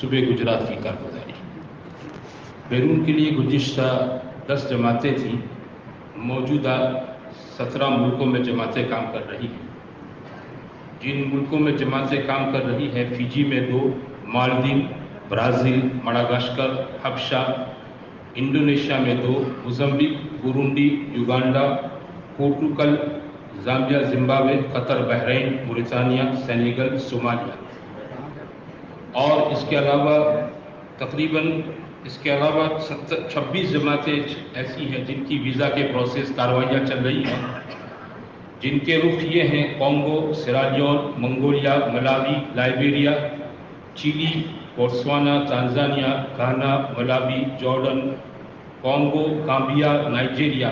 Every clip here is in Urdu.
صوبے گجرات کی کارگزاری۔ بیرون کے لیے گزشتہ 10 جماعتیں تھیں، موجودہ 17 ملکوں میں جماعتیں کام کر رہی ہیں۔ جن ملکوں میں جماعتیں کام کر رہی ہیں، فجی میں 2، مالدیو، برازیل، مڈغاسکر، حبشہ، انڈونیشیا میں 2، Mozambique, Burundi, Uganda, Portugal, Zambia, Zimbabwe, Qatar, Bahrain, Mauritania, Senegal, Somalia, اور اس کے علاوہ تقریباً 26 جماعتیں ایسی ہیں جن کی ویزا کے پروسیس کارروائیاں چل رہی ہیں، جن کے رخ یہ ہیں: Congo, Sierra Leone, Mongolia, Malawi, Liberia, Chile, Botswana, Tanzania, Ghana, Malawi, Jordan, Congo, Gambia, Nigeria,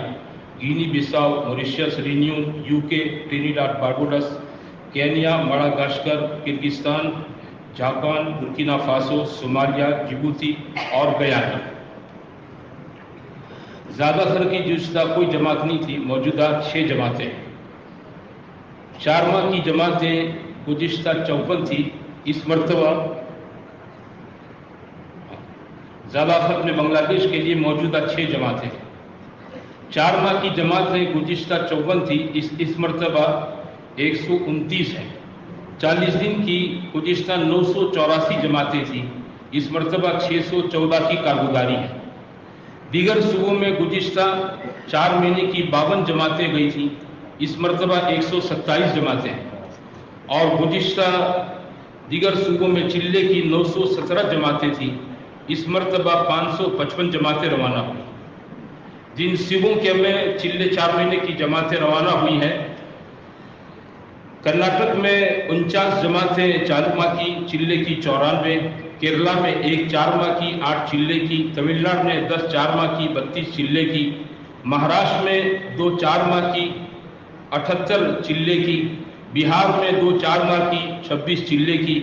Guinea Bissau, Mauritius, Reunion, UK، Trinidad Barbados, Kenya, Madagascar, Kyrgyzstan, Japan, Burkina Faso, Somalia, Djibouti اور گیانا۔ زیادہ تر کی گزشتہ کوئی جماعت نہیں تھی، موجودہ 6 جماعتیں ہیں۔ 4 ماہ کی جماعتیں گزشتہ 54 تھی، اس مرتبہ زیادہ خط میں بنگلہ دیش کے لیے موجودہ 6 جماعتیں ہیں۔ 4 ماہ کی جماعتیں گزشتہ 54 تھی، اس مرتبہ 129 ہیں۔ 40 دن کی گزشتہ 984 جماعتیں تھیں، اس مرتبہ 614 کی کارگزاری ہے۔ دیگر صوبوں میں گزشتہ 4 مہینے کی 52 جماعتیں گئی تھیں، اس مرتبہ 127 جماعتیں ہیں، اور گزشتہ دیگر صوبوں میں چلے کی 917 جماعتیں تھیں، اس مرتبہ 555 جماعتیں روانہ ہوئی۔ جن صوبوں کے میں چلے 4 مہینے کی جماعتیں روانہ ہوئی ہیں: کرناٹک میں 49 جماعتیں 4 ماہ کی، چلے کی 94، کیرلا میں 1 4 ماہ کی 8 چلے کی، تمل ناڈو میں 10 4 ماہ کی 32 چلے کی، مہاراشٹر میں 2 4 ماہ کی 78 چلے کی، بہار میں 2 4 ماہ کی 26 چلے کی،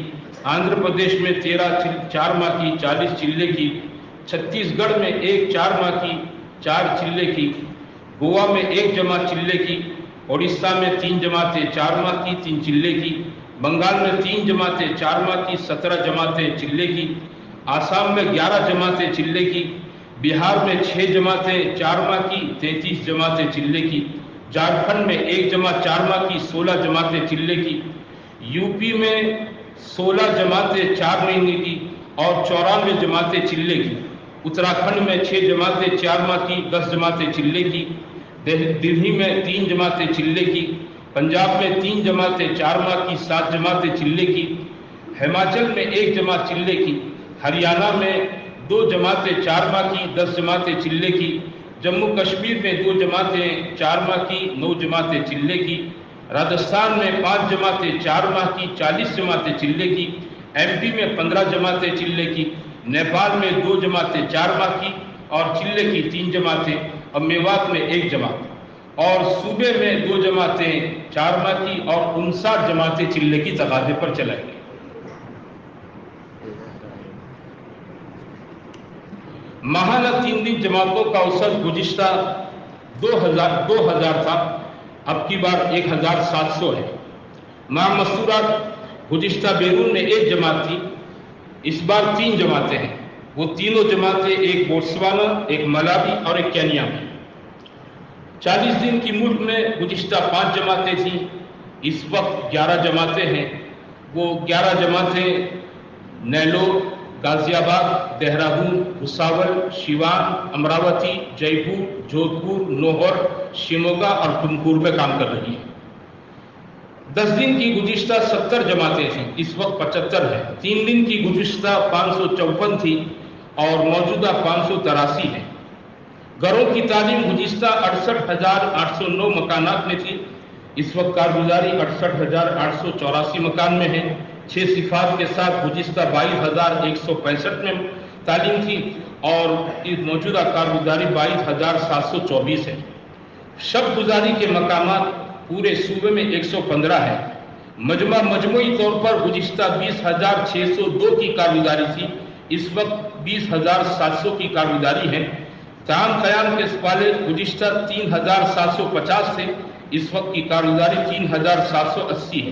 آندھرا پردیش میں 13 4 ماہ کی 40 چلے کی، چھتیس گڑھ میں 1 4 ماہ کی 4 چلے کی، گوا میں 1 جماعت چلے کی، اڑیسہ میں 3 جماعتیں 4 ماہ کی 3 چلے کی، بنگال میں 3 جماعتیں 4 ماہ کی 17 جماعتیں چلے کی، آسام میں 11 جماعتیں چلے کی، بہار میں 6 جماعتیں 4 ماہ کی 33 جماعتیں چلے کی، جھارکھنڈ میں 1 جماعت 4 ماہ کی 16 جماعتیں چلے کی، UP میں 16 جماعتیں 4 مہینے کی اور 94 جماعتیں چلے کی، اتراکھنڈ میں 6 جماعتیں 4 ماہ کی 10 جماعتیں چلے کی، دلہی میں 3 جماعتیں چلے کی، پنجاب میں 3 جماعتیں 4 ماہ کی 7 جماعتیں چلے کی، ہماچل میں 1 جماعت چلے کی، ہریانہ میں 2 جماعتیں 4 ماہ کی 10 جماعتیں چلے کی، جموں کشمیر میں 2 جماعتیں 4 ماہ کی 9 جماعتیں چلے کی، راجستھان میں 5 جماعتیں 4 ماہ کی 40 جماعتیں چلے کی، MP میں 15 جماعتیں چلے کی، نیپال میں 2 جماعتیں 4 ماہ کی اور چلے کی 3 جماعتیں، اور میوات میں 1 جماعت، اور صوبے میں 2 جماعتیں 4 ماہ کی اور 59 جماعتیں چلے کی تقاضے پر چلائی گئی۔ ماہانہ 3 دن جماعتوں کا اوسط گزشتہ 2000 تھا، اب کی بار 1700 ہے۔ ماہ مستورات گزشتہ بیرون میں 1 جماعت تھی، اس بار 3 جماعتیں ہیں، وہ تینوں جماعتیں ایک بوتسوانا، ایک ملاوی اور ایک کینیا میں۔ 40 دن کی ملک میں گزشتہ 5 جماعتیں تھیں، اس وقت 11 جماعتیں ہیں، وہ 11 جماعتیں نیلور، غازی آباد، دہرادون، بھساول، شیوان، امراوتی، جے پور، جودھ پور، نوہر، شیموگا اور تمکور میں کام کر رہی ہیں۔ 10 دن کی گزشتہ 70 جماعتیں تھیں، اس وقت 75 ہیں۔ 3 دن کی گزشتہ 554 تھی اور موجودہ 583 ہیں۔ گھروں کی تعلیم گزشتہ 68,809 مکانات میں تھی، اس وقت کارگزاری 68,884 مکان میں ہے۔ 6 صفات کے ساتھ گزشتہ 22,165 میں تعلیم تھی اور موجودہ کارگزاری 22,724 ہے۔ شب گزاری کے مقامات پورے صوبے میں 115 ہے۔ مجموعی طور پر گزشتہ 20,602 کی کارگزاری تھی، اس وقت 20,700 کی کارگزاری ہے۔ تام قیام کے سپالے گزشتہ 3,750 تھے، اس وقت کی کارگزاری 3,780 ہے۔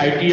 ITI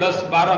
10, 12,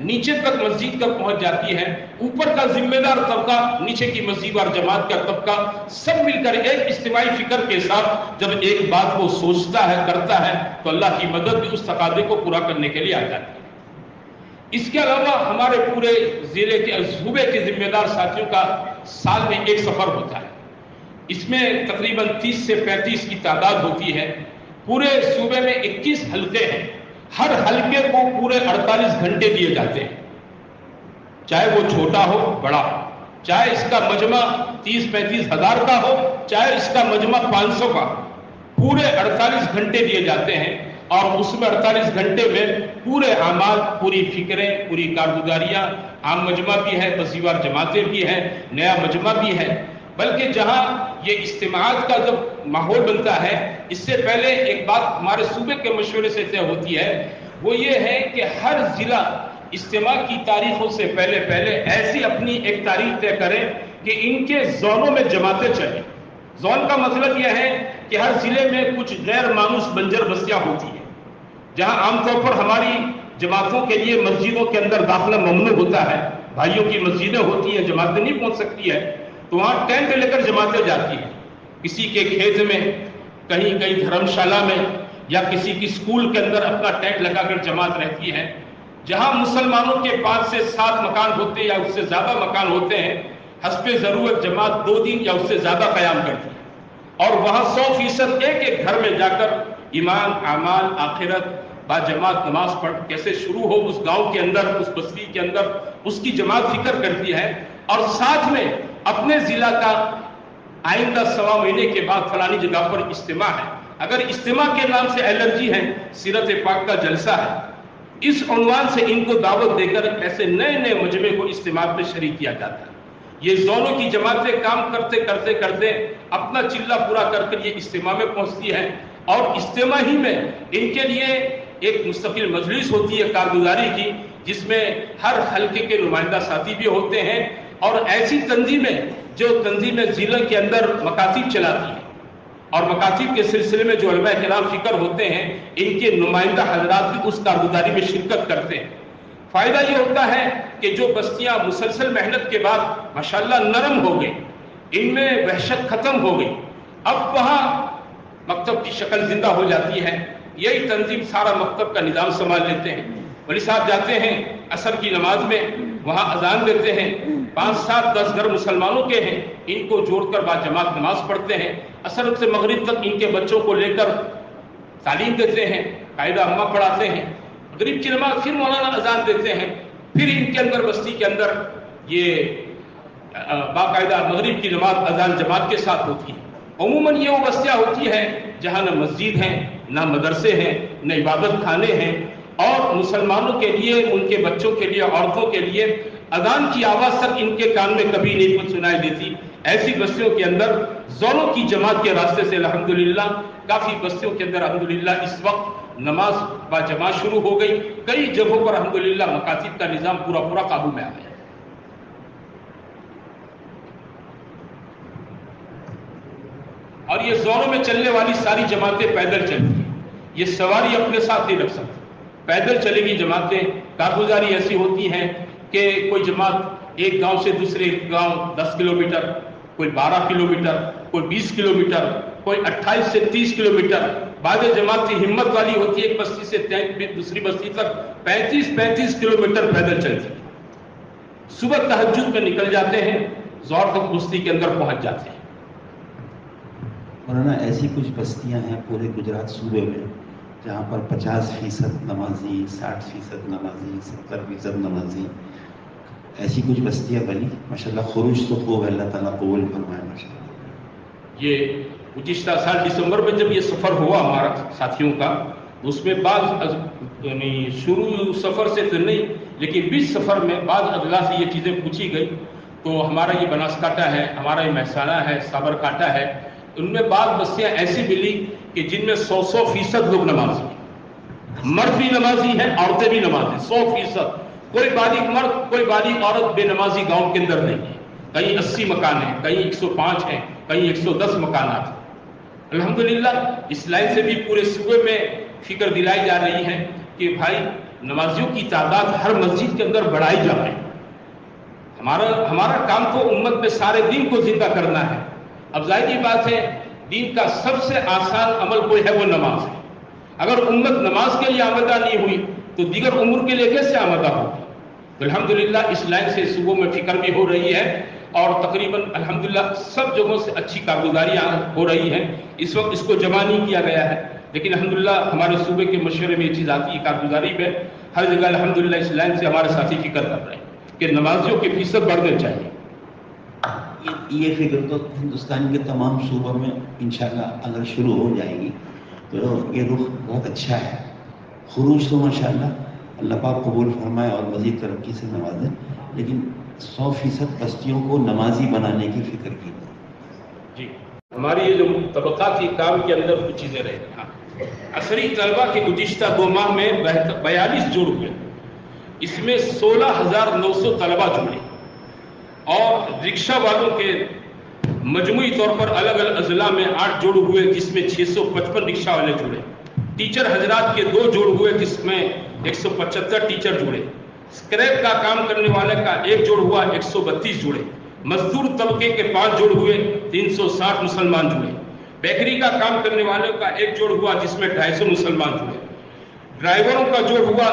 نیچے تک مسجد کا پہنچ جاتی ہے. اوپر کا ذمہ دار طبقہ, نیچے کی مسجد اور جماعت کا طبقہ, سب مل کر ایک اجتماعی فکر کے ساتھ جب ایک بات کو سوچتا ہے, کرتا ہے, تو اللہ کی مدد بھی اس تقاضے کو پورا کرنے کے لیے آ جاتی ہے. اس کے علاوہ ہمارے پورے ضلع کے صوبے کے ذمہ دار ساتھیوں کا سال میں ایک سفر ہوتا ہے. اس میں تقریباً 30 سے 35 کی تعداد ہوتی ہے. پورے صوبے میں 21 حلقے ہیں. ہر حلقے کو پورے 48 گھنٹے دیے جاتے ہیں, چاہے وہ چھوٹا ہو بڑا ہو, چاہے اس کا مجمع 30-35 ہزار کا ہو, چاہے اس کا مجمع 500 کا. پورے 48 گھنٹے دیے جاتے ہیں, اور اس میں 48 گھنٹے میں پورے اعمال, پوری فکریں, پوری کارگزاریاں, عام مجمع بھی ہے, بسیوار جماعتیں بھی ہیں, نیا مجمع بھی ہے. بلکہ جہاں یہ اجتماعات کا جب ماحول بنتا ہے, اس سے پہلے ایک بات ہمارے صوبے کے مشورے سے طے ہوتی ہے, وہ یہ ہے کہ ہر ضلع اجتماع کی تاریخوں سے پہلے ایسی اپنی ایک تاریخ طے کریں کہ ان کے زونوں میں جماعتیں چلیں. زون کا مطلب یہ ہے کہ ہر ضلع میں کچھ غیر مانوس بنجر بستیاں ہوتی ہیں, جہاں عام طور پر ہماری جماعتوں کے لیے مسجدوں کے اندر داخلہ ممنوع ہوتا ہے. بھائیوں کی مسجدیں ہوتی ہیں, جماعتیں نہیں پہنچ سکتی ہے, تو وہاں ٹینٹ لے کر جماعتیں جاتی ہیں. کسی کے کھیت میں, کہیں دھرم شالہ میں, یا کسی کی اسکول کے اندر اپنا ٹینٹ لگا کر جماعت رہتی ہے. جہاں مسلمانوں کے 5 سے 7 مکان ہوتے ہیں یا اس سے زیادہ مکان ہوتے ہیں, حسب ضرورت جماعت 2 دن یا اس سے زیادہ قیام کرتی ہے, اور وہاں 100% ایک گھر میں جا کر ایمان, اعمال, آخرت, با جماعت نماز پڑھ کیسے شروع ہو اس گاؤں کے اندر, اس بستی کے اندر, اس کی جماعت فکر کرتی ہے. اور ساتھ میں اپنے ضلع کا آئندہ 1.25 مہینے کے بعد فلانی جگہ پر اجتماع ہے. اگر اجتماع کے نام سے الرجی ہے, سیرت پاک کا جلسہ ہے, اس عنوان سے ان کو دعوت دے کر ایسے نئے مجمع کو اجتماع میں شریک کیا جاتا ہے. یہ زونوں کی جماعتیں کام کرتے اپنا چلہ پورا کر کر یہ اجتماع میں پہنچتی ہے, اور اجتماع ہی میں ان کے لیے ایک مستقل مجلس ہوتی ہے کارگزاری کی, جس میں ہر حلقے کے نمائندہ ساتھی بھی ہوتے ہیں, اور ایسی تنظیمیں جو تنظیمیں ضلع کے اندر مکاتب چلاتی ہیں, اور مکاتب کے سلسلے میں جو علماء کرام فکر ہوتے ہیں, ان کے نمائندہ حضرات بھی اس کارگزاری میں شرکت کرتے ہیں. فائدہ یہ ہوتا ہے کہ جو بستیاں مسلسل محنت کے بعد ماشاءاللہ نرم ہو گئی, ان میں وحشت ختم ہو گئی, اب وہاں مکتب کی شکل زندہ ہو جاتی ہے. یہی تنظیم سارا مکتب کا نظام سنبھال لیتے ہیں. ولی صاحب جاتے ہیں عصر کی نماز میں, وہاں اذان دیتے ہیں, 5, 7, 10 گھر مسلمانوں کے ہیں, ان کو جوڑ کر با جماعت نماز پڑھتے ہیں. عصر سے مغرب تک ان کے بچوں کو لے کر تعلیم دیتے ہیں, قاعدہ امہ پڑھاتے ہیں. مغرب کی نماز پھر مولانا اذان دیتے ہیں, پھر ان کے اندر بستی کے اندر یہ باقاعدہ مغرب کی نماز اذان جماعت کے ساتھ ہوتی ہے. عموماً یہ وہ بستیاں ہوتی ہیں جہاں نہ مسجد ہیں, نہ مدرسے ہیں, نہ عبادت خانے ہیں, اور مسلمانوں کے لیے, ان کے بچوں کے لیے, عورتوں کے لیے اذان کی آواز تک ان کے کان میں کبھی نہیں سنائی دیتی. ایسی بستیوں کے اندر زونوں کی جماعت کے راستے سے الحمدللہ کافی بستیوں کے اندر الحمدللہ اس وقت نماز با جماعت شروع ہو گئی. کئی جگہوں پر الحمدللہ مکاتب کا نظام پورا قابو میں آ گیا. اور یہ زونوں میں چلنے والی ساری جماعتیں پیدل چلتی ہیں, یہ سواری اپنے ساتھ نہیں رکھ سکتی, پیدل چلے گی جماعتیں. کارگزاری ایسی ہوتی ہیں کہ کوئی جماعت ایک گاؤں سے دوسرے گاؤں 10 کلومیٹر, کوئی 12 کلومیٹر, کوئی 20 کلومیٹر, کوئی 28 سے 30 کلومیٹر. بعض جماعت کی ہمت والی ہوتی ہے, ایک بستی سے دوسری بستی تک 35 کلومیٹر پیدل چلتی ہے. صبح تہجد میں نکل جاتے ہیں, ظہر تک بستی کے اندر پہنچ جاتے ہیں. مولانا ایسی کچھ بستیاں ہیں پورے گجرات صوبے میں جہاں پر 50% نمازی, 60% نمازی, 70% نمازی, ایسی کچھ بستیاں بنی ماشاءاللہ. خروج تو خوب ہے, اللہ تعالیٰ قبول فرمائے ماشاءاللہ. یہ گزشتہ سال دسمبر میں جب یہ سفر ہوا ہمارا ساتھیوں کا, اس میں بعض یعنی شروع سفر سے تو نہیں لیکن بیچ سفر میں بعض اضلاع سے یہ چیزیں پوچھی گئی. تو ہمارا یہ بناسکانٹا ہے, ہمارا یہ مہسانہ ہے, سابرکانٹا ہے, ان میں بعض بستیاں ایسی ملی کہ جن میں 100% لوگ نمازی ہیں, مرد بھی نمازی ہیں, عورتیں بھی نمازی, 100%. کوئی بالغ مرد, کوئی بالغ عورت بے نمازی گاؤں کے اندر نہیں ہے. کہیں 80 مکان ہیں, کہیں 105 ہیں, کہیں 110 مکانات ہیں. الحمدللہ اس لائن سے بھی پورے صوبے میں فکر دلائی جا رہی ہے کہ بھائی نمازیوں کی تعداد ہر مسجد کے اندر بڑھائی جا رہی ہے. ہمارا کام تو امت میں سارے دین کو زندہ کرنا ہے. اب ظاہری بات ہے دین کا سب سے آسان عمل کوئی ہے وہ نماز ہے. اگر امت نماز کے لیے آمدہ نہیں ہوئی تو دیگر امور کے لیے کیسے آمدہ ہوگی؟ تو الحمدللہ اس لائن سے صوبوں میں فکر بھی ہو رہی ہے اور تقریباً الحمدللہ سب جگہوں سے اچھی کارگزاریاں ہو رہی ہیں. اس وقت اس کو جمع نہیں کیا گیا ہے لیکن الحمدللہ ہمارے صوبے کے مشورے میں یہ چیز آتی ہے کارگزاری میں ہر جگہ الحمدللہ اس لائن سے ہمارے ساتھی فکر کر رہے ہیں کہ نمازیوں کے فیصد بڑھنے چاہیے. یہ فکر تو ہندوستان کے تمام صوبوں میں انشاءاللہ اگر شروع ہو جائے گی تو یہ رخ بہت اچھا ہے. خروج تو ماشاءاللہ اللہ پاک قبول فرمائے اور مزید ترقی سے نوازے، لیکن 100% بستیوں کو نمازی بنانے کی فکر کی. جی ہماری یہ جو طبقاتی کام کے اندر کچھ چیزیں رہے ہیں. عصری طلبہ کے گزشتہ 2 ماہ میں 42 جوڑ ہوئے، اس میں 16,900 طلبہ جڑے اور رکشہ والوں کے مجموعی طور پر الگ الگ اضلاع میں 8 جوڑ ہوئے جس میں 655 رکشہ والے جڑے. ٹیچر حضرات کے 2 جوڑ ہوئے جس میں 175 ٹیچر جڑے. اسکریپ کا کام کرنے والے کا 1 جوڑ ہوا 132 جڑے. مزدور طبقے کے 5 جوڑ ہوئے 360 مسلمان جڑے. بیکری کا کام کرنے والوں کا 1 جوڑ ہوا جس میں 250 مسلمان جڑے. ڈرائیوروں کا جوڑ ہوا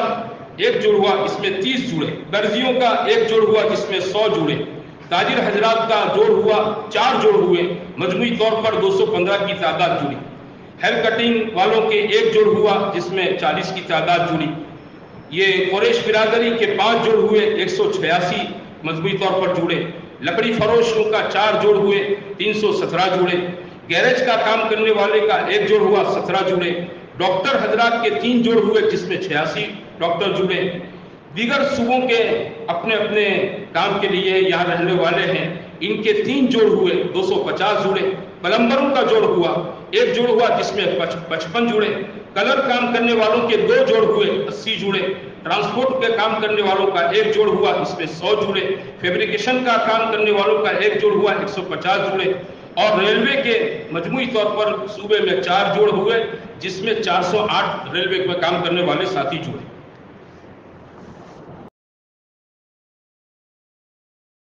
1 جوڑ ہوا اس میں 30 جڑے. درزیوں کا 1 جوڑ ہوا جس میں 100 جڑے. تاجر حضرات کا جوڑ ہوا 4 جوڑ ہوئے، مجموعی طور پر 215 کی تعداد جڑی. ہیئر کٹنگ والوں کے 1 جوڑ ہوا جس میں 40 کی تعداد جڑی. یہ قریش برادری کے 5 جوڑ ہوئے 186 مجموعی طور پر جڑے. لکڑی فروشوں کا 4 جوڑ ہوئے 317 جڑے. گیرج کا کام کرنے والے کا 1 جوڑ ہوا 17 جڑے. ڈاکٹر حضرات کے 3 جوڑ ہوئے جس میں 86 ڈاکٹر جڑے. دیگر صوبوں کے اپنے اپنے کام کے لیے یہاں رہنے والے ہیں، ان کے 3 جوڑ ہوئے 250 جڑے. پلمبروں کا جوڑ ہوا 1 جوڑ ہوا جس میں 55 جڑے. کلر کام کرنے والوں کے 2 جوڑ ہوئے 80 جڑے. ٹرانسپورٹ کے کام کرنے والوں کا 1 جوڑ ہوا اس میں 100 جڑے. فیبریکیشن کا کام کرنے والوں کا 1 جوڑ ہوا 150 جڑے. اور ریلوے کے مجموعی طور پر صوبے میں 4 جوڑ ہوئے جس میں 408 ریلوے میں کام کرنے والے ساتھی جڑے.